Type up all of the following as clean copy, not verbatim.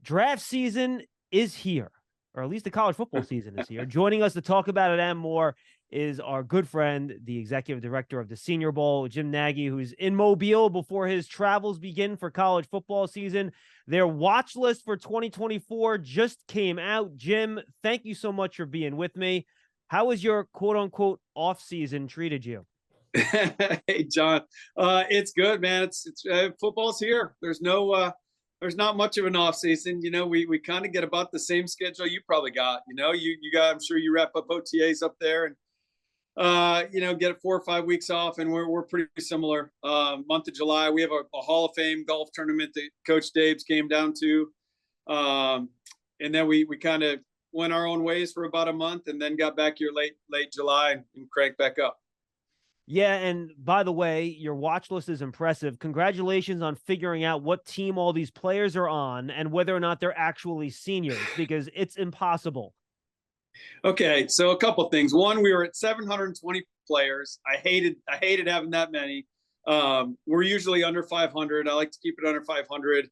Draft season is here, or at least the college football season is here. Joining us to talk about it and more is our good friend, the executive director of the Senior Bowl, Jim Nagy, who's in Mobile before his travels begin for college football season. Their watch list for 2024 just came out. Jim, thank you so much for being with me. How has your quote-unquote off-season treated you? Hey, John. It's good, man. It's football's here. There's not much of an off season. We kind of get about the same schedule you probably got. You got. I'm sure you wrap up OTAs up there and get 4 or 5 weeks off, and we're pretty similar. Month of July, we have a Hall of Fame golf tournament that Coach Dave's came down to, and then we kind of went our own ways for about a month, and then got back here late July and cranked back up. Yeah, and by the way, your watch list is impressive. Congratulations on figuring out what team all these players are on and whether or not they're actually seniors, because it's impossible. Okay, so a couple things. One, we were at 720 players. I hated having that many. We're usually under 500. I like to keep it under 500.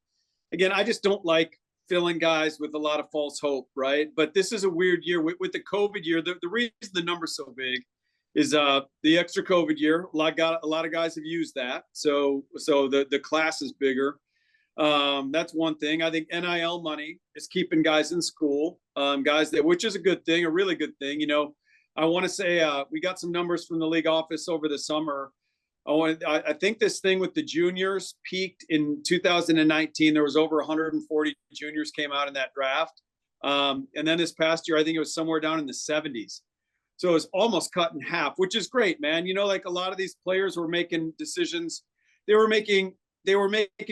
Again, I just don't like filling guys with a lot of false hope, right? But this is a weird year with the COVID year. The reason the number's so big is the extra COVID year. A lot of guys have used that, so the class is bigger. That's one thing. I think NIL money is keeping guys in school, which is a good thing, a really good thing. I want to say we got some numbers from the league office over the summer. I think this thing with the juniors peaked in 2019. There was over 140 juniors came out in that draft, and then this past year, I think it was somewhere down in the 70s. So it was almost cut in half, which is great, man. Like a lot of these players were making decisions. They were making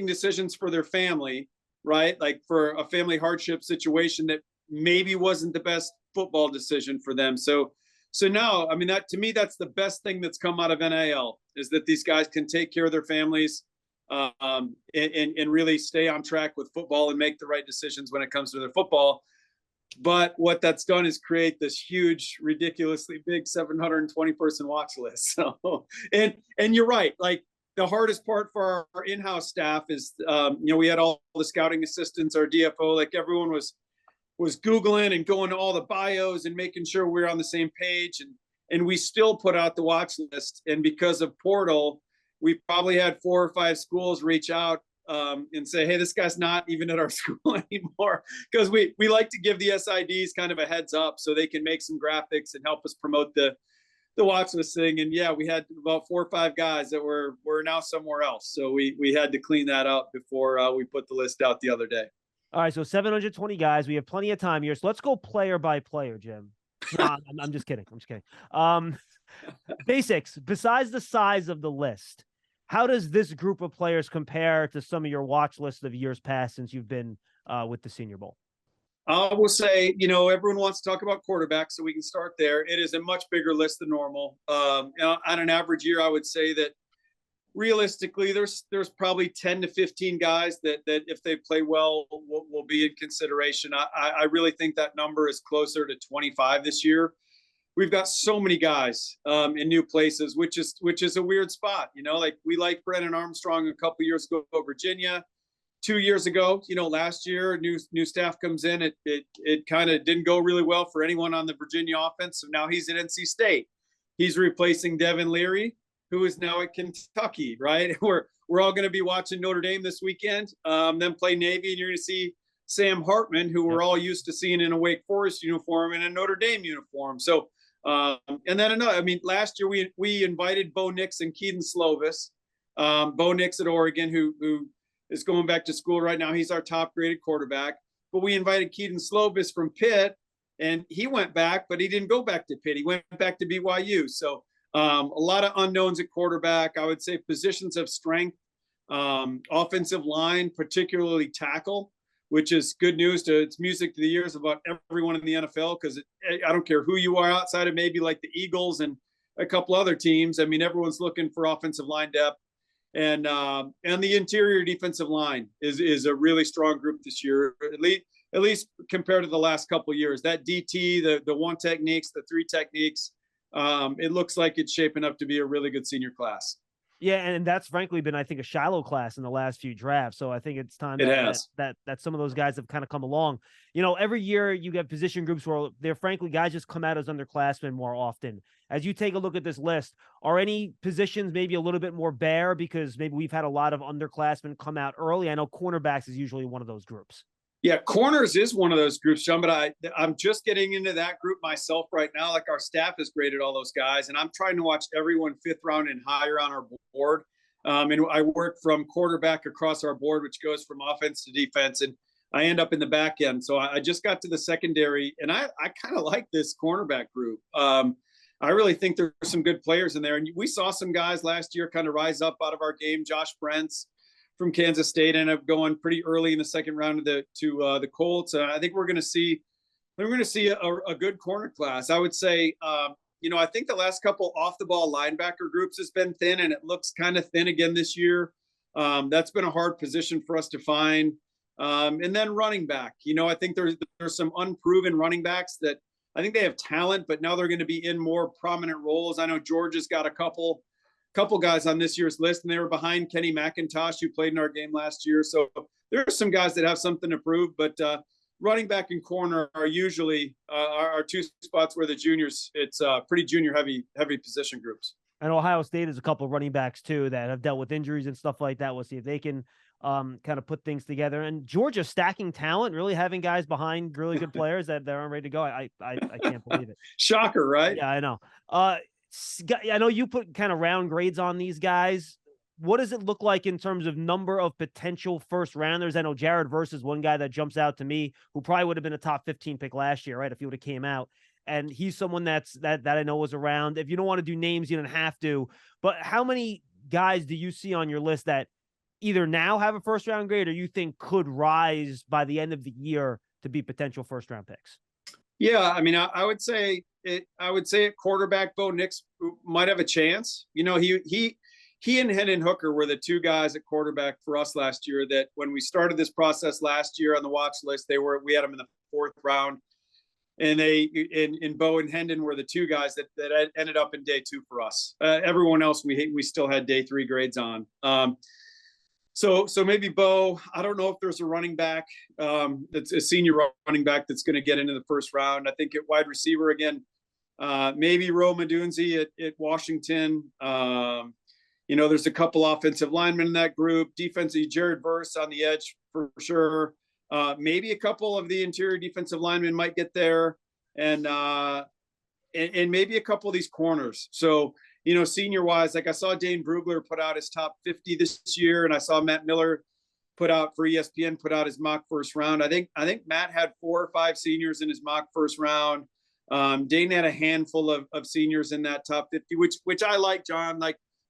decisions for their family, right? Like for a family hardship situation that maybe wasn't the best football decision for them. So now, I mean, that to me, that's the best thing that's come out of NIL, is that these guys can take care of their families and really stay on track with football and make the right decisions when it comes to their football. But what that's done is create this huge, ridiculously big 720 person watch list. So, and you're right. Like the hardest part for our in-house staff is, we had all the scouting assistants, our DFO, like everyone was Googling and going to all the bios and making sure we're on the same page. And we still put out the watch list. And because of Portal, we probably had 4 or 5 schools reach out and say, hey, this guy's not even at our school anymore, because we like to give the SIDs kind of a heads up so they can make some graphics and help us promote the watch list thing. And yeah, we had about 4 or 5 guys that were now somewhere else, so we had to clean that up before we put the list out the other day. All right, so 720 guys. We have plenty of time here, so let's go player by player, Jim. No, I'm just kidding. Basics. Besides the size of the list, how does this group of players compare to some of your watch lists of years past since you've been with the Senior Bowl? I will say, everyone wants to talk about quarterbacks, so we can start there. It is a much bigger list than normal. On an average year, I would say that realistically, there's probably 10 to 15 guys that if they play well will be in consideration. I really think that number is closer to 25 this year. We've got so many guys in new places, which is a weird spot. Like we liked Brennan Armstrong a couple years ago at Virginia. 2 years ago, last year, new staff comes in. It kind of didn't go really well for anyone on the Virginia offense. So now he's at NC State. He's replacing Devin Leary, who is now at Kentucky, right? We're all going to be watching Notre Dame this weekend, then play Navy, and you're going to see Sam Hartman, who we're all used to seeing in a Wake Forest uniform and a Notre Dame uniform. So, and then last year we invited Bo Nix and Keaton Slovis. Bo Nix at Oregon, who is going back to school right now. He's our top graded quarterback. But we invited Keaton Slovis from Pitt, and he went back, but he didn't go back to Pitt. He went back to BYU. So a lot of unknowns at quarterback. I would say positions of strength, offensive line, particularly tackle, which is good news. It's music to the ears about everyone in the NFL, because I don't care who you are outside of maybe like the Eagles and a couple other teams. I mean, everyone's looking for offensive line depth. And the interior defensive line is a really strong group this year, at least compared to the last couple of years. That DT, the one techniques, the 3 techniques, it looks like it's shaping up to be a really good senior class. Yeah, and that's frankly been, I think, a shallow class in the last few drafts. So I think it's time It that has. some of those guys have kind of come along. Every year you get position groups where they're frankly guys just come out as underclassmen more often. As you take a look at this list, are any positions maybe a little bit more bare because maybe we've had a lot of underclassmen come out early? I know cornerbacks is usually one of those groups. Yeah, corners is one of those groups, John, but I'm just getting into that group myself right now. Like our staff has graded all those guys, and I'm trying to watch everyone 5th round and higher on our board. And I work from quarterback across our board, which goes from offense to defense, and I end up in the back end. So I just got to the secondary, and I kind of like this cornerback group. I really think there's some good players in there, and we saw some guys last year kind of rise up out of our game. Josh Brents from Kansas State ended up going pretty early in the second round to the Colts. I think we're going to see a good corner class. I would say, I think the last couple off the ball linebacker groups has been thin, and it looks kind of thin again this year. That's been a hard position for us to find. And then running back, I think there's some unproven running backs that I think they have talent, but now they're going to be in more prominent roles. I know Georgia's got a couple guys on this year's list, and they were behind Kenny McIntosh, who played in our game last year. So there are some guys that have something to prove, but running back and corner are usually our two spots where the juniors, it's pretty junior heavy position groups. And Ohio State has a couple of running backs too that have dealt with injuries and stuff like that. We'll see if they can kind of put things together. And Georgia stacking talent, really having guys behind really good players that they're ready to go. I can't believe it. Shocker, right? Yeah, I know. I know you put kind of round grades on these guys. What does it look like in terms of number of potential first rounders? I know Jared Verse is one guy that jumps out to me, who probably would have been a top 15 pick last year, right? If he would have came out. And he's someone that I know was around. If you don't want to do names, you don't have to. But how many guys do you see on your list that either now have a first round grade or you think could rise by the end of the year to be potential first round picks? Yeah, I mean, I would say at quarterback, Bo Nix might have a chance. He and Hendon Hooker were the two guys at quarterback for us last year that when we started this process last year on the watch list, we had them in the 4th round. And Bo and Hendon were the two guys that ended up in day 2 for us. Everyone else we still had day 3 grades on. So maybe Bo. I don't know if there's a running back that's a senior running back that's going to get into the first round. I think at wide receiver again, maybe Ro Madunzi at Washington. There's a couple offensive linemen in that group. Defensively, Jared Verse on the edge for sure. Maybe a couple of the interior defensive linemen might get there, and maybe a couple of these corners. So, senior wise, like I saw Dane Brugler put out his top 50 this year, and I saw Matt Miller put out for ESPN, put out his mock first round. I think Matt had 4 or 5 seniors in his mock first round. Dane had a handful of seniors in that top 50, which I like, John,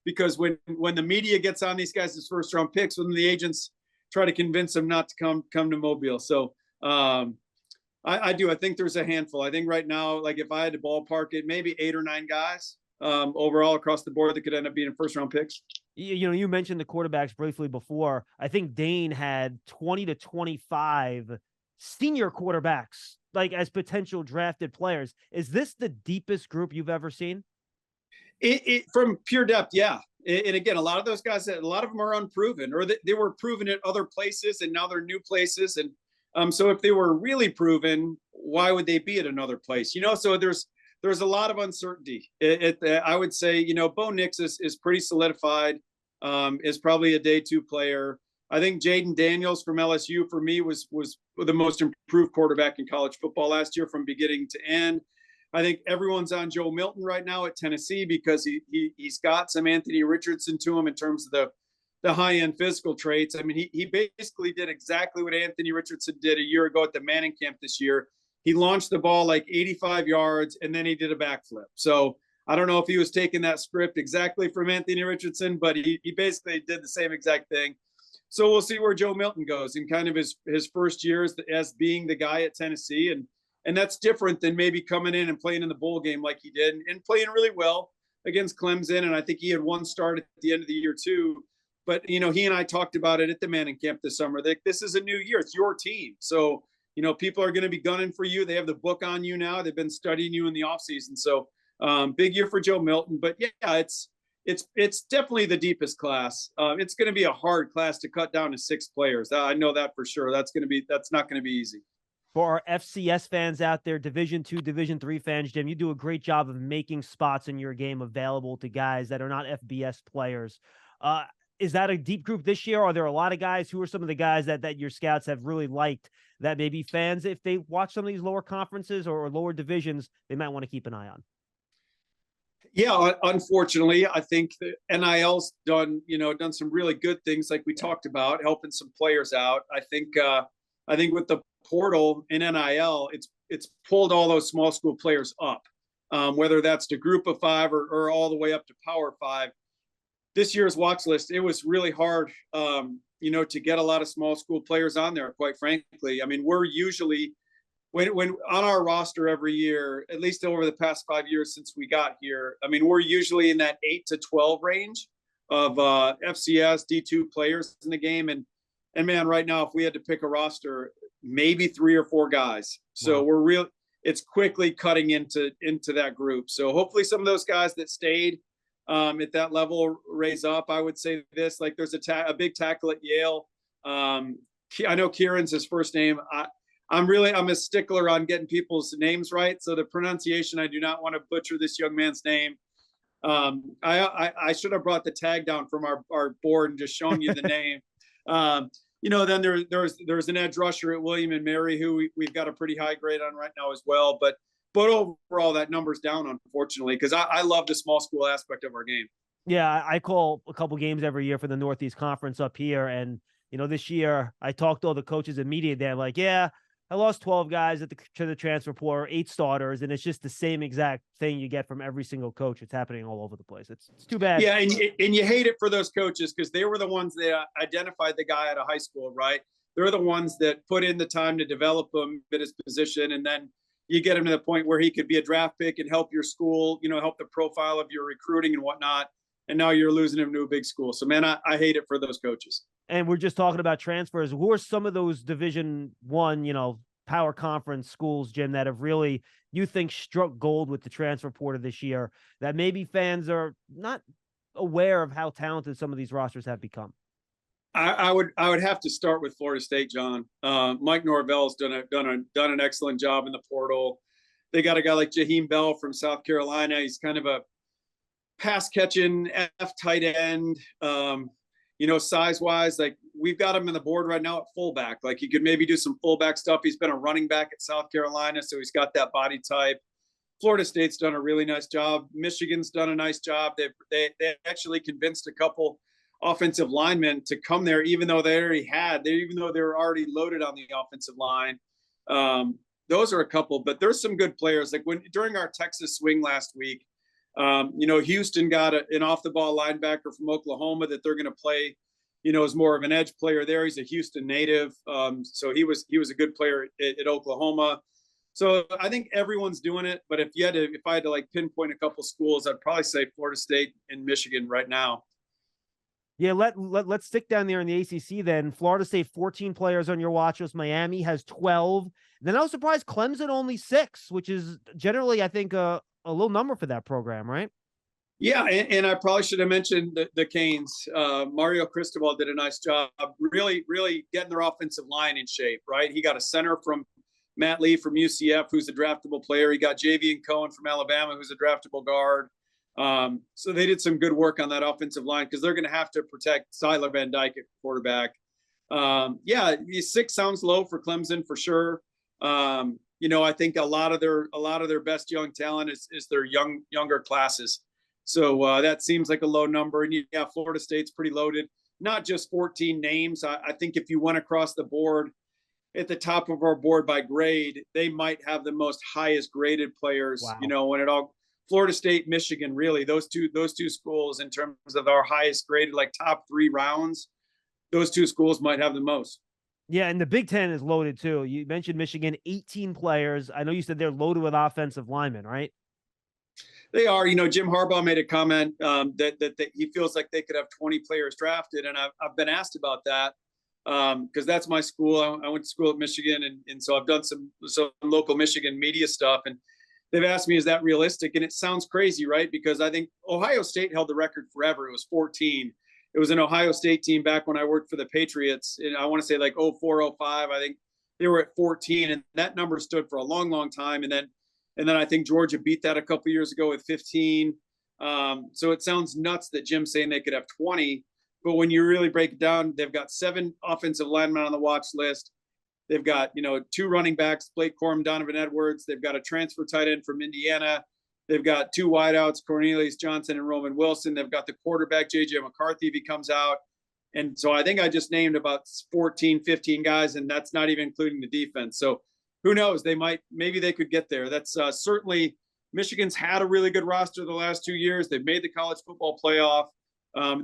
because when the media gets on these guys as first round picks, when the agents try to convince them not to come to Mobile. So I do. I think there's a handful. I think right now, like if I had to ballpark it, maybe 8 or 9 guys overall across the board that could end up being first round picks. You mentioned the quarterbacks briefly before. I think Dane had 20 to 25 senior quarterbacks as potential drafted players. Is this the deepest group you've ever seen? It from pure depth, yeah. And again, a lot of those guys, a lot of them are unproven, or they were proven at other places, and now they're new places. And so if they were really proven, why would they be at another place? So there's a lot of uncertainty. I would say, Bo Nix is pretty solidified, is probably a day 2 player. I think Jaden Daniels from LSU for me was the most improved quarterback in college football last year from beginning to end. I think everyone's on Joe Milton right now at Tennessee because he's got some Anthony Richardson to him in terms of the high-end physical traits. I mean, he basically did exactly what Anthony Richardson did a year ago at the Manning camp this year. He launched the ball 85 yards, and then he did a backflip. So I don't know if he was taking that script exactly from Anthony Richardson, but he basically did the same exact thing. So we'll see where Joe Milton goes in kind of his first year as being the guy at Tennessee. And that's different than maybe coming in and playing in the bowl game like he did and playing really well against Clemson. And I think he had 1 start at the end of the year too. But, he and I talked about it at the Manning camp this summer. This is a new year. It's your team. So, people are going to be gunning for you. They have the book on you now. They've been studying you in the offseason. So big year for Joe Milton. But, yeah, it's definitely the deepest class. It's going to be a hard class to cut down to 6 players. I know that for sure. That's not going to be easy. For our FCS fans out there, Division II, Division III fans, Jim, you do a great job of making spots in your game available to guys that are not FBS players. Is that a deep group this year? Are there a lot of guys? Who are some of the guys that your scouts have really liked that maybe fans, if they watch some of these lower conferences or lower divisions, they might want to keep an eye on? Yeah, unfortunately, I think the NIL's done some really good things, like we talked about, helping some players out. I think with the portal in NIL, it's pulled all those small school players up, whether that's to Group of 5 or all the way up to Power 5. This year's watch list, it was really hard, to get a lot of small school players on there. Quite frankly, I mean, we're usually when on our roster every year, at least over the past 5 years since we got here, I mean, we're usually in that 8 to 12 range of FCS D2 players in the game. And man, right now, if we had to pick a roster, maybe 3 or 4 guys. So wow. It's quickly cutting into that group. So hopefully some of those guys that stayed at that level raise up. I would say this, like there's a big tackle at Yale. I know Kieran's his first name. I'm a stickler on getting people's names right. So the pronunciation, I do not want to butcher this young man's name. I should have brought the tag down from our board and just shown you the name. Then there's an edge rusher at William and Mary who we've got a pretty high grade on right now as well. But overall, that number's down, unfortunately, because I love the small school aspect of our game. Yeah, I call a couple games every year for the Northeast Conference up here. And, this year I talked to all the coaches and media. They're like, yeah, I lost 12 guys to the transfer portal, 8 starters. And it's just the same exact thing you get from every single coach. It's happening all over the place. It's too bad. Yeah, and you hate it for those coaches because they were the ones that identified the guy out of high school, right? They're the ones that put in the time to develop him at his position. And then you get him to the point where he could be a draft pick and help your school, help the profile of your recruiting and whatnot. And now you're losing him to a big school. So, man, I hate it for those coaches. And we're just talking about transfers. Who are some of those Division I, power conference schools, Jim, that have really, you think, struck gold with the transfer portal this year that maybe fans are not aware of how talented some of these rosters have become? I would have to start with Florida State, John. Mike Norvell's done an excellent job in the portal. They got a guy like Jaheim Bell from South Carolina. He's kind of a pass catching F tight end. Size wise, like we've got him in the board right now at fullback. Like he could maybe do some fullback stuff. He's been a running back at South Carolina, so he's got that body type. Florida State's done a really nice job. Michigan's done a nice job. They actually convinced a couple offensive linemen to come there, even though they were already loaded on the offensive line. Those are a couple, but there's some good players. Like during our Texas swing last week, Houston got an off the ball linebacker from Oklahoma that they're going to play, is more of an edge player there. He's a Houston native. So he was a good player at Oklahoma. So I think everyone's doing it. But if I had to like pinpoint a couple schools, I'd probably say Florida State and Michigan right now. Yeah, let's stick down there in the ACC then. Florida State, 14 players on your watch list. Miami has 12. Then I was surprised Clemson only 6, which is generally, I think, a little number for that program, right? Yeah, and I probably should have mentioned the Canes. Mario Cristobal did a nice job really, really getting their offensive line in shape, right? He got a center from Matt Lee from UCF, who's a draftable player. He got Javian Cohen from Alabama, who's a draftable guard. So they did some good work on that offensive line because they're going to have to protect Tyler Van Dyke at quarterback. 6 sounds low for Clemson for sure. I think a lot of their best young talent is their younger classes. So that seems like a low number. And yeah, Florida State's pretty loaded. Not just 14 names. I think if you went across the board at the top of our board by grade, they might have the most highest graded players. Wow. When it all Florida State, Michigan, really those two schools in terms of our highest graded, like top 3 rounds, those 2 schools might have the most. Yeah, and the Big Ten is loaded too. You mentioned Michigan, 18 players. I know you said they're loaded with offensive linemen, right? They are. Jim Harbaugh made a comment that he feels like they could have 20 players drafted, and I've been asked about that because that's my school. I went to school at Michigan, and so I've done some local Michigan media stuff, and they've asked me, is that realistic? And it sounds crazy, right? Because I think Ohio State held the record forever. It was 14. It was an Ohio State team back when I worked for the Patriots. And I want to say like 04, 05. I think they were at 14, and that number stood for a long, long time. And then I think Georgia beat that a couple years ago with 15. So it sounds nuts that Jim's saying they could have 20. But when you really break it down, they've got 7 offensive linemen on the watch list. They've got, 2 running backs, Blake Corum, Donovan Edwards. They've got a transfer tight end from Indiana. They've got 2 wideouts, Cornelius Johnson and Roman Wilson. They've got the quarterback, J.J. McCarthy, if he comes out. And so I think I just named about 14, 15 guys, and that's not even including the defense. So who knows? Maybe they could get there. That's certainly Michigan's had a really good roster the last 2 years. They've made the college football playoff.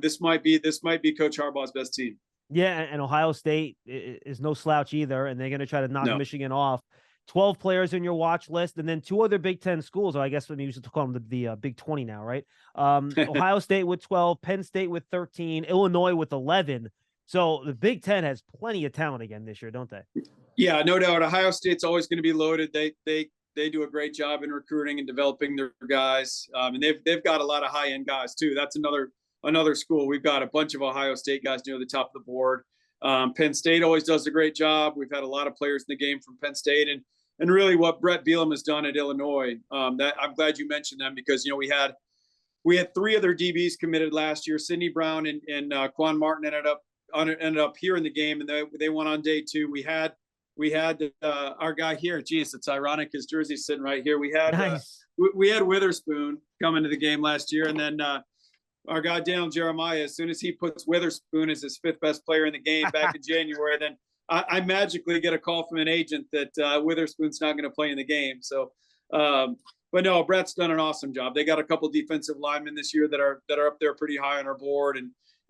This might be Coach Harbaugh's best team. Yeah, and Ohio State is no slouch either, and they're going to try to knock Michigan off. 12 players in your watch list, and then 2 other Big Ten schools, or I guess we used to call them the Big 20 now, right? Ohio State with 12, Penn State with 13, Illinois with 11. So the Big Ten has plenty of talent again this year, don't they? Yeah, no doubt. Ohio State's always going to be loaded. They do a great job in recruiting and developing their guys, and they've got a lot of high end guys too. That's another school. We've got a bunch of Ohio State guys near the top of the board. Penn State always does a great job. We've had a lot of players in the game from Penn State, and really what Brett Bielema has done at Illinois. That I'm glad you mentioned them, because we had 3 other DBs committed last year. Sidney Brown and Quan Martin ended up here in the game, and they went on day 2. We had our guy here. Geez, it's ironic his jersey's sitting right here. We had nice. We had Witherspoon come into the game last year, and then our guy Daniel Jeremiah, as soon as he puts Witherspoon as his 5th best player in the game back in January, then I magically get a call from an agent that Witherspoon's not going to play in the game. So, but no, Brett's done an awesome job. They got a couple defensive linemen this year that are up there pretty high on our board,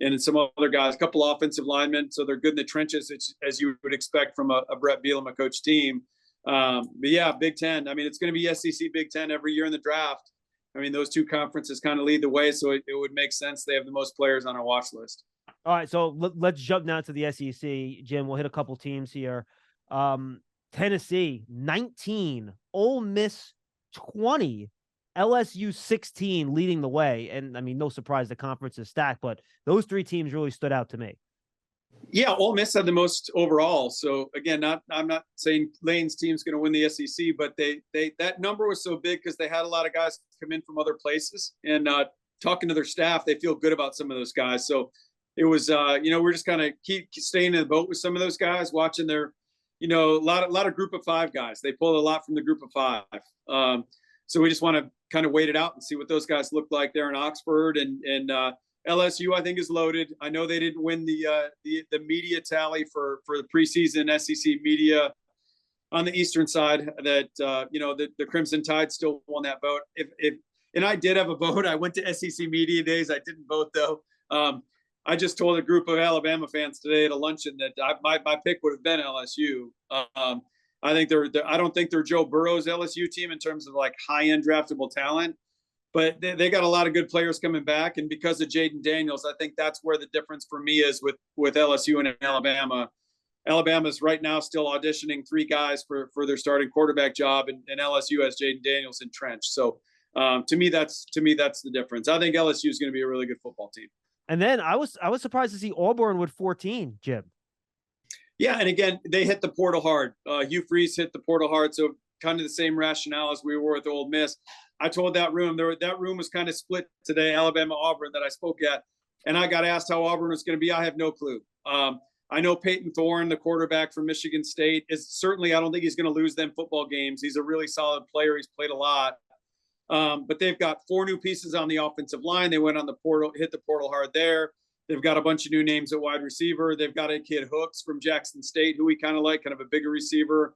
and some other guys, a couple offensive linemen. So they're good in the trenches, as you would expect from a Brett Bielema coach team. But yeah, Big Ten. I mean, it's going to be SEC Big Ten every year in the draft. I mean, those 2 conferences kind of lead the way, so it would make sense. They have the most players on our watch list. All right, so let's jump now to the SEC. Jim, we'll hit a couple teams here. Tennessee, 19. Ole Miss, 20. LSU, 16, leading the way. And, I mean, no surprise the conference is stacked, but those 3 teams really stood out to me. Yeah, Ole Miss had the most overall. So again, I'm not saying Lane's team's going to win the SEC, but that number was so big because they had a lot of guys come in from other places, and talking to their staff, they feel good about some of those guys. So it was, we're just kind of keep staying in the boat with some of those guys, watching their, a lot of group of 5 guys. They pulled a lot from the group of 5. So we just want to kind of wait it out and see what those guys look like there in Oxford, and LSU, I think, is loaded. I know they didn't win the media tally for the preseason SEC media on the Eastern side. That the Crimson Tide still won that vote. And I did have a vote. I went to SEC media days. I didn't vote though. I just told a group of Alabama fans today at a luncheon that my pick would have been LSU. I don't think they're Joe Burrow's LSU team in terms of like high end draftable talent. But they got a lot of good players coming back, and because of Jaden Daniels, I think that's where the difference for me is with LSU and Alabama. Alabama's right now still auditioning 3 guys for their starting quarterback job, and LSU has Jaden Daniels entrenched. So to me, that's the difference. I think LSU is going to be a really good football team. And then I was surprised to see Auburn with 14, Jim. Yeah, and again, they hit the portal hard. Hugh Freeze hit the portal hard, so kind of the same rationale as we were with Ole Miss. I told that room was kind of split today, Alabama, Auburn, that I spoke at. And I got asked how Auburn was going to be. I have no clue. I know Peyton Thorne, the quarterback from Michigan State, I don't think he's going to lose them football games. He's a really solid player. He's played a lot. But they've got 4 new pieces on the offensive line. They went on the portal, hit the portal hard there. They've got a bunch of new names at wide receiver. They've got a kid Hooks from Jackson State, who we kind of like, kind of a bigger receiver.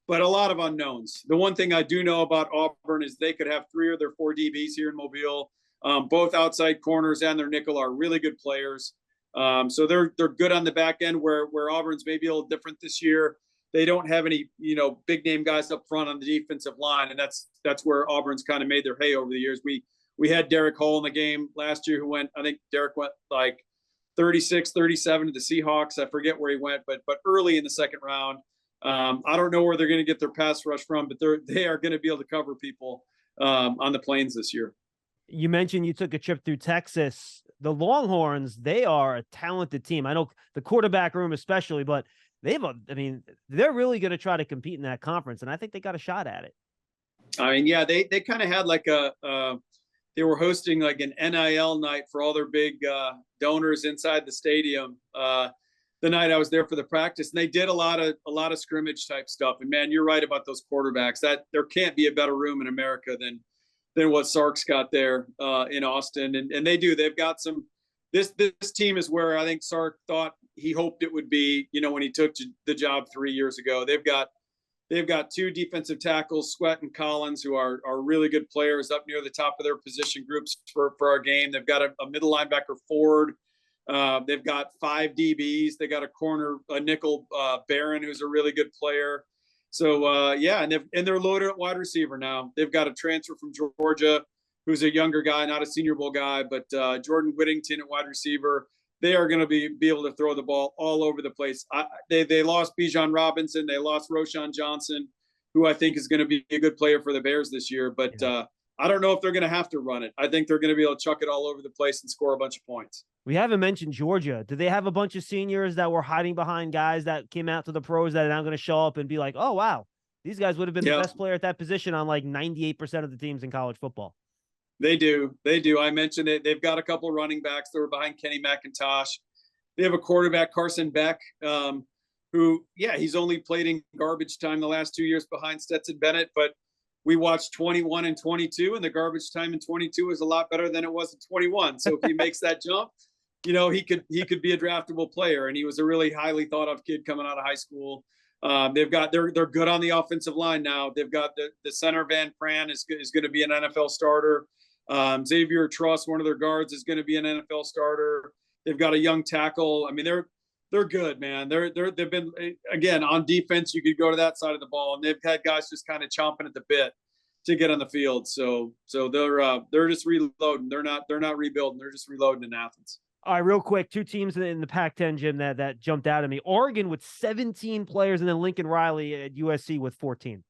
But a lot of unknowns. The one thing I do know about Auburn is they could have 3 or their 4 DBs here in Mobile. Both outside corners and their nickel are really good players. So they're good on the back end, where Auburn's maybe a little different this year. They don't have any, big name guys up front on the defensive line, and that's where Auburn's kind of made their hay over the years. We had Derek Hull in the game last year, I think Derek went like 36, 37 to the Seahawks. I forget where he went, but early in the second round. I don't know where they're going to get their pass rush from, but they are going to be able to cover people on the Plains this year. You mentioned you took a trip through Texas. The Longhorns, they are a talented team. I know the quarterback room especially, but they're really going to try to compete in that conference, and I think they got a shot at it. I mean, yeah, they kind of had like they were hosting like an NIL night for all their big donors inside the stadium. The night I was there for the practice, and they did a lot of scrimmage type stuff. And man, you're right about those quarterbacks. That there can't be a better room in America than what Sark's got there in Austin, and they do. They've got some. This team is where I think Sark thought he hoped it would be. When he took the job 3 years ago. They've got two defensive tackles, Sweat and Collins, who are really good players up near the top of their position groups for our game. They've got a middle linebacker, Ford. They've got 5 DBs. They got a nickel, Barron, who's a really good player. So yeah, and they're loaded at wide receiver now. They've got a transfer from Georgia, who's a younger guy, not a Senior Bowl guy, but Jordan Whittington at wide receiver. They are going to be able to throw the ball all over the place. They lost Bijan Robinson. They lost Roschon Johnson, who I think is going to be a good player for the Bears this year. But I don't know if they're going to have to run it. I think they're going to be able to chuck it all over the place and score a bunch of points. We haven't mentioned Georgia. Do they have a bunch of seniors that were hiding behind guys that came out to the pros that are now going to show up and be like, oh, wow, these guys would have been the best player at that position on like 98% of the teams in college football? They do. I mentioned it. They've got a couple of running backs that were behind Kenny McIntosh. They have a quarterback, Carson Beck, who, he's only played in garbage time the last 2 years behind Stetson Bennett, but we watched 21 and 22, and the garbage time in 22 is a lot better than it was in 21. So if he makes that jump, he could be a draftable player, and he was a really highly thought of kid coming out of high school. They're good on the offensive line now. They've got the center Van Pran is going to be an NFL starter. Xavier Truss, one of their guards, is going to be an NFL starter. They've got a young tackle. I mean, they're good, man. They've been, again, on defense. You could go to that side of the ball, and they've had guys just kind of chomping at the bit to get on the field. So they're just reloading. They're not rebuilding. They're just reloading in Athens. All right, real quick, 2 teams in the Pac-10, Jim, that jumped out at me. Oregon with 17 players, and then Lincoln Riley at USC with 14.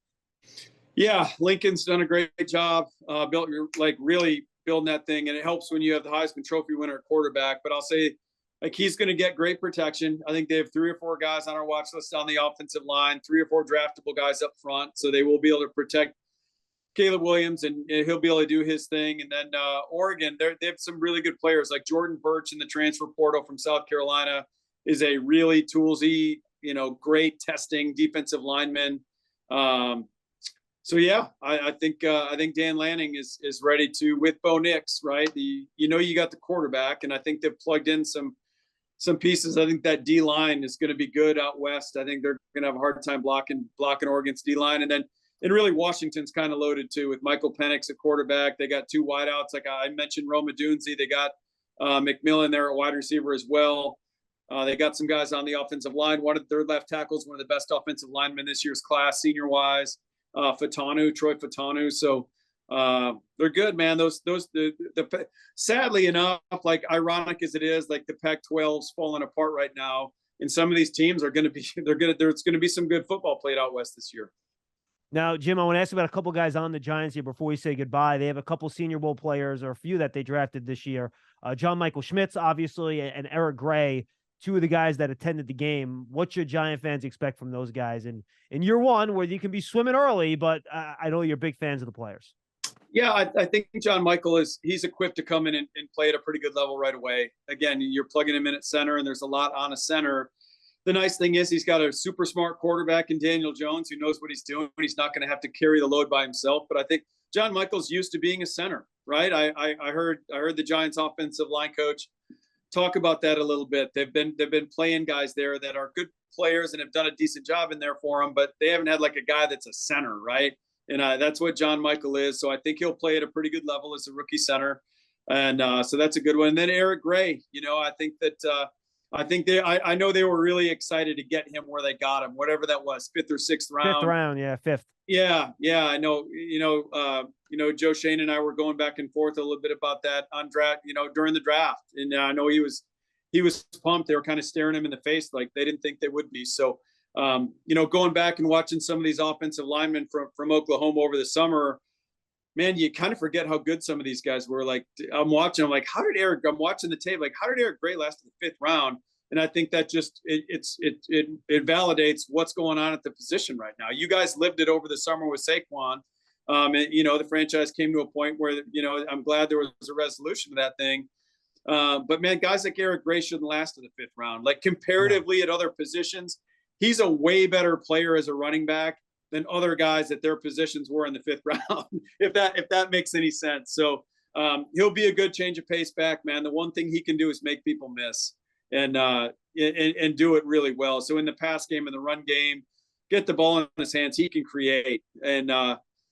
Yeah, Lincoln's done a great job, really building that thing, and it helps when you have the Heisman Trophy winner at quarterback. But I'll say, he's going to get great protection. I think they have 3 or 4 guys on our watch list on the offensive line, 3 or 4 draftable guys up front, so they will be able to protect Caleb Williams, and he'll be able to do his thing. And then Oregon, they have some really good players, like Jordan Birch in the transfer portal from South Carolina is a really toolsy, great testing defensive lineman. So yeah, I think Dan Lanning is ready to, with Bo Nix, right? You got the quarterback, and I think they've plugged in some pieces. I think that D line is going to be good out west. I think they're going to have a hard time blocking Oregon's D line, and really Washington's kind of loaded too with Michael Penix at quarterback. They got 2 wideouts, like I mentioned, Roma Dunze. They got McMillan there at wide receiver as well. They got some guys on the offensive line. One of their left tackles, one of the best offensive linemen this year's class, senior wise. Troy Fatanu. So they're good, man. Sadly enough, like ironic as it is, like the Pac-12's falling apart right now, and some of these teams are going to be, there's going to be some good football played out west this year. Now, Jim, I want to ask about a couple guys on the Giants here before we say goodbye. They have a couple Senior Bowl players, or a few that they drafted this year. John Michael Schmitz, obviously, and Eric Gray, 2 of the guys that attended the game. What should Giant fans expect from those guys in year one, where you can be swimming early, but I know you're big fans of the players? Yeah, I think John Michael he's equipped to come in and play at a pretty good level right away. Again, you're plugging him in at center, and there's a lot on a center. The nice thing is he's got a super smart quarterback in Daniel Jones who knows what he's doing. He's not going to have to carry the load by himself. But I think John Michael's used to being a center, right? I heard the Giants offensive line coach talk about that a little bit. They've been playing guys there that are good players and have done a decent job in there for them, but they haven't had like a guy that's a center, right? And that's what John Michael is. So I think he'll play at a pretty good level as a rookie center. And so that's a good one. And then Eric Gray, I think that I know they were really excited to get him where they got him, whatever that was, 5th or 6th round. 5th round, yeah, 5th. Yeah, I know. Joe Shane and I were going back and forth a little bit about that on draft, during the draft, and I know he was pumped. They were kind of staring him in the face like they didn't think they would be. So Going back and watching some of these offensive linemen from Oklahoma over the summer, man, you kind of forget how good some of these guys were. Like I'm watching the tape, like how did Eric Gray last in the 5th round? And I think that just it validates what's going on at the position right now. You guys lived it over the summer with Saquon. The franchise came to a point where, I'm glad there was a resolution to that thing. But man, guys like Eric Gray shouldn't last in the 5th round. Like comparatively at other positions, he's a way better player as a running back than other guys at their positions were in the 5th round, if that makes any sense. So he'll be a good change of pace back, man. The one thing he can do is make people miss and do it really well. So in the pass game and the run game, get the ball in his hands, he can create. And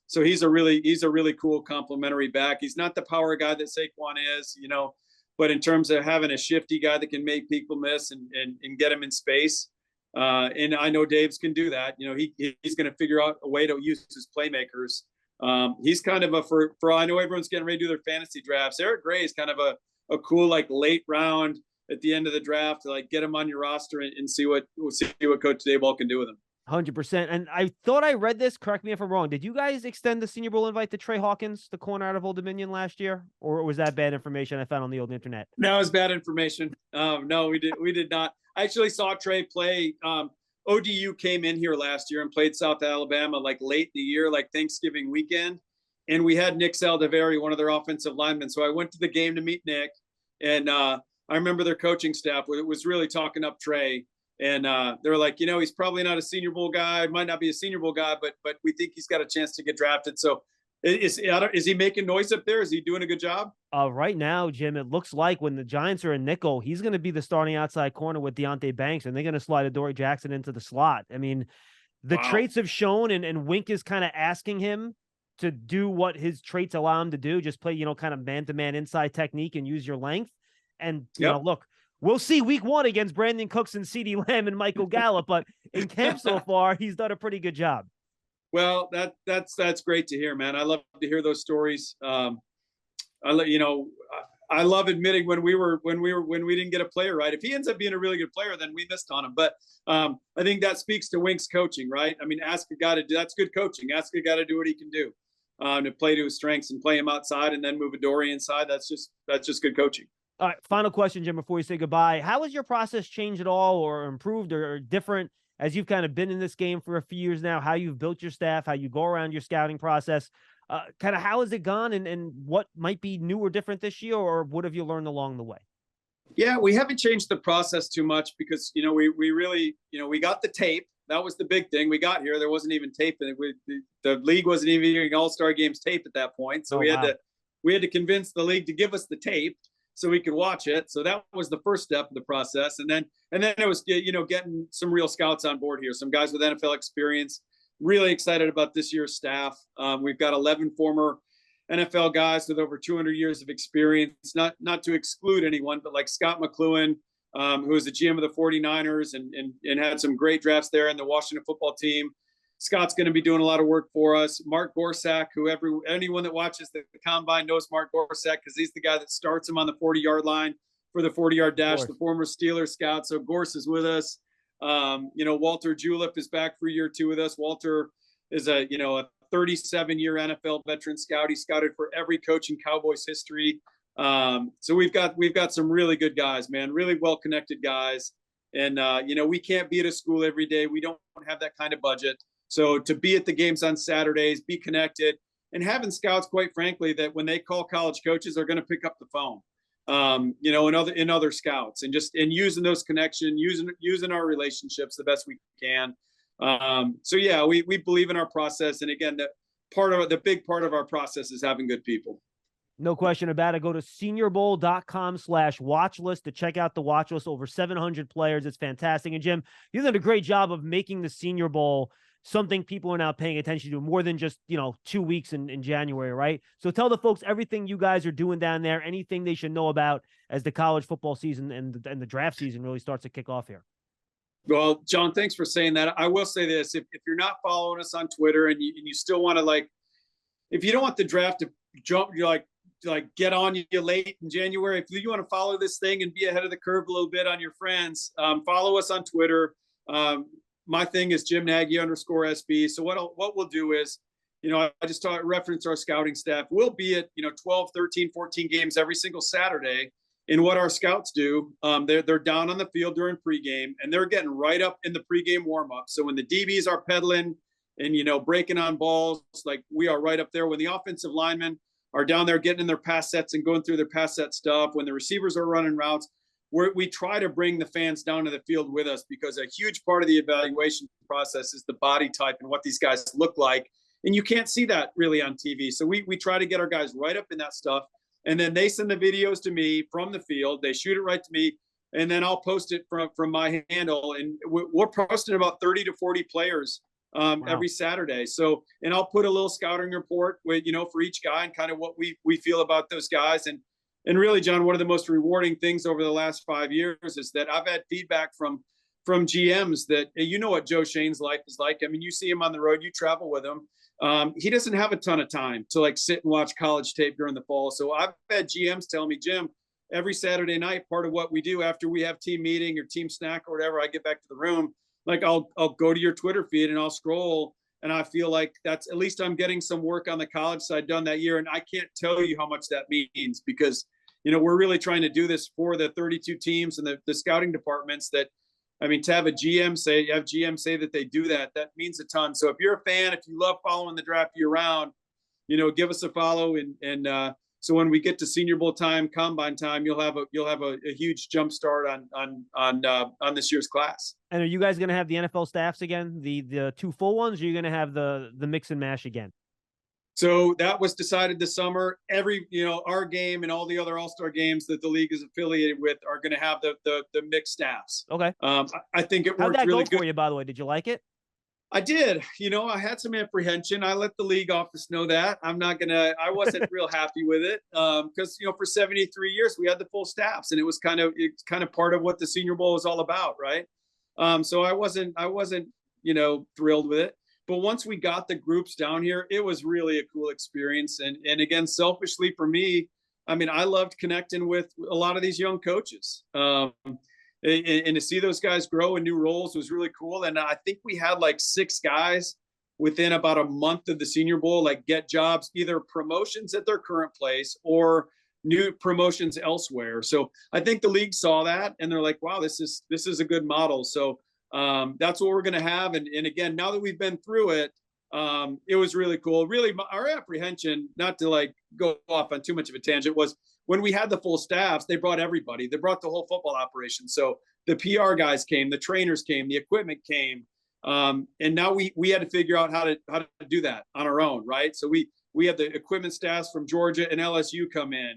so he's a really cool complementary back. He's not the power guy that Saquon is, but in terms of having a shifty guy that can make people miss and get him in space. And I know Dave's can do that. He's going to figure out a way to use his playmakers. He's kind of for I know everyone's getting ready to do their fantasy drafts. Eric Gray is kind of a cool, like late round at the end of the draft to like get him on your roster and see what Coach Dayball can do with him. 100%. And I thought I read this, correct me if I'm wrong. Did you guys extend the Senior Bowl invite to Trey Hawkins, the corner out of Old Dominion last year? Or was that bad information I found on the old internet? No, it was bad information. No, we did not. I actually saw Trey play. ODU came in here last year and played South Alabama like late in the year, like Thanksgiving weekend. And we had Nick Saldiveri, one of their offensive linemen. So I went to the game to meet Nick. And I remember their coaching staff was really talking up Trey. And they were like, he's probably not a Senior Bowl guy, might not be a Senior Bowl guy, but we think he's got a chance to get drafted. So is he making noise up there? Is he doing a good job? Right now, Jim, it looks like when the Giants are in nickel, he's going to be the starting outside corner with Deonte Banks, and they're going to slide Adoree Jackson into the slot. I mean, the traits have shown, and Wink is kind of asking him to do what his traits allow him to do, just play, kind of man-to-man inside technique and use your length. And, look, we'll see week 1 against Brandon Cooks and CeeDee Lamb and Michael Gallup, but in camp so far, he's done a pretty good job. Well, that's great to hear, man. I love to hear those stories. I love admitting when we didn't get a player right. If he ends up being a really good player, then we missed on him. But I think that speaks to Wink's coaching, right? I mean, ask a guy to do that's good coaching. Ask a guy to do what he can do, to play to his strengths and play him outside and then move Adoree inside. That's just good coaching. All right, final question, Jim, before we say goodbye. How has your process changed at all or improved or different as you've kind of been in this game for a few years now, how you've built your staff, how you go around your scouting process? Kind of how has it gone and what might be new or different this year, or what have you learned along the way? Yeah, we haven't changed the process too much because, we really, we got the tape. That was the big thing. We got here. There wasn't even tape. The league wasn't even getting All-Star Games tape at that point. So we had to convince the league to give us the tape so we could watch it. So that was the first step of the process. And then it was, getting some real scouts on board here, some guys with NFL experience. Really excited about this year's staff. We've got 11 former NFL guys with over 200 years of experience, not to exclude anyone, but like Scott McCloughan, who was the GM of the 49ers and had some great drafts there in the Washington football team. Scott's going to be doing a lot of work for us. Mark Gorsak, who anyone that watches the Combine knows Mark Gorsak because he's the guy that starts him on the 40-yard line for the 40-yard dash, the former Steelers scout. So Gorse is with us. Walter Julep is back for year 2 with us. Walter is a 37-year NFL veteran scout. He scouted for every coach in Cowboys history. So we've got some really good guys, man, really well-connected guys. And, we can't be at a school every day. We don't have that kind of budget. So to be at the games on Saturdays, be connected, and having scouts, quite frankly, that when they call college coaches are going to pick up the phone, in other scouts, and using those connections, using our relationships the best we can. So yeah, we believe in our process. And again, the big part of our process is having good people. No question about it. Go to seniorbowl.com/watch list to check out the watch list. Over 700 players. It's fantastic. And Jim, you've done a great job of making the Senior Bowl something people are now paying attention to more than just, 2 weeks in January, right? So tell the folks everything you guys are doing down there, anything they should know about as the college football season and the draft season really starts to kick off here. Well, John, thanks for saying that. I will say this, if you're not following us on Twitter and you still want to, if you don't want the draft to jump, you're get on you late in January. If you want to follow this thing and be ahead of the curve a little bit on your friends, follow us on Twitter. my thing is Jim Nagy _ SB. So what we'll do is, I just reference our scouting staff. We'll be at, 12, 13, 14 games every single Saturday. And what our scouts do, they're down on the field during pregame, and they're getting right up in the pregame warm-up. So when the DBs are pedaling and, breaking on balls, like we are right up there. When the offensive linemen are down there getting in their pass sets and going through their pass set stuff, when the receivers are running routes, we try to bring the fans down to the field with us, because a huge part of the evaluation process is the body type and what these guys look like. And you can't see that really on TV. So we try to get our guys right up in that stuff. And then they send the videos to me from the field. They shoot it right to me, and then I'll post it from my handle. And we're posting about 30 to 40 players every Saturday. So, and I'll put a little scouting report with, for each guy and kind of what we feel about those guys. And really, John, one of the most rewarding things over the last 5 years is that I've had feedback from GMs that, what Joe Shane's life is like. I mean, you see him on the road, you travel with him. He doesn't have a ton of time to like sit and watch college tape during the fall. So I've had GMs tell me, Jim, every Saturday night, part of what we do after we have team meeting or team snack or whatever, I get back to the room, like I'll go to your Twitter feed and I'll scroll, and I feel like that's, at least I'm getting some work on the college side done that year. And I can't tell you how much that means, because, we're really trying to do this for the 32 teams and the scouting departments. That, I mean, to have GM say that they do that means a ton. So if you're a fan, if you love following the draft year round, give us a follow. And so when we get to Senior Bowl time, Combine time, you'll have a huge jump start on this year's class. And are you guys going to have the NFL staffs again, the two full ones, or are you going to have the mix and mash again? So that was decided this summer. Our game and all the other all-star games that the league is affiliated with are going to have the mixed staffs. Okay. I think it How'd worked that really go good for you, by the way? Did you like it? I did. I had some apprehension. I let the league office know that. I wasn't real happy with it. Because, for 73 years, we had the full staffs, and it's kind of part of what the Senior Bowl is all about. Right. So I wasn't, thrilled with it. But once we got the groups down here, it was really a cool experience. And again, selfishly for me, I mean, I loved connecting with a lot of these young coaches. And to see those guys grow in new roles was really cool. And I think we had like 6 guys within about a month of the Senior Bowl, like get jobs, either promotions at their current place or new promotions elsewhere. So I think the league saw that, and they're like, wow, this is a good model. So that's what we're going to have. And again, now that we've been through it, it was really cool. Really, our apprehension, not to like go off on too much of a tangent, was when we had the full staffs, they brought everybody. They brought the whole football operation. So the PR guys came, the trainers came, the equipment came. And now we had to figure out how to do that on our own, right? So we had the equipment staffs from Georgia and LSU come in.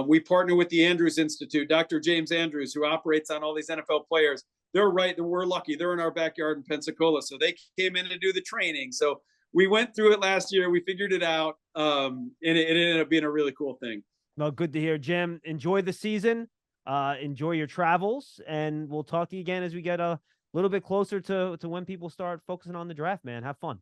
We partner with the Andrews Institute, Dr. James Andrews, who operates on all these NFL players. We're lucky. They're in our backyard in Pensacola. So they came in to do the training. So we went through it last year. We figured it out. And it ended up being a really cool thing. Well, good to hear, Jim. Enjoy the season. Enjoy your travels. And we'll talk to you again as we get a little bit closer to when people start focusing on the draft, man. Have fun.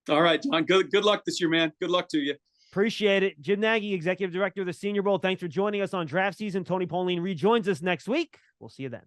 All right, John. Good luck this year, man. Good luck to you. Appreciate it. Jim Nagy, Executive Director of the Senior Bowl. Thanks for joining us on draft season. Tony Pauline rejoins us next week. We'll see you then.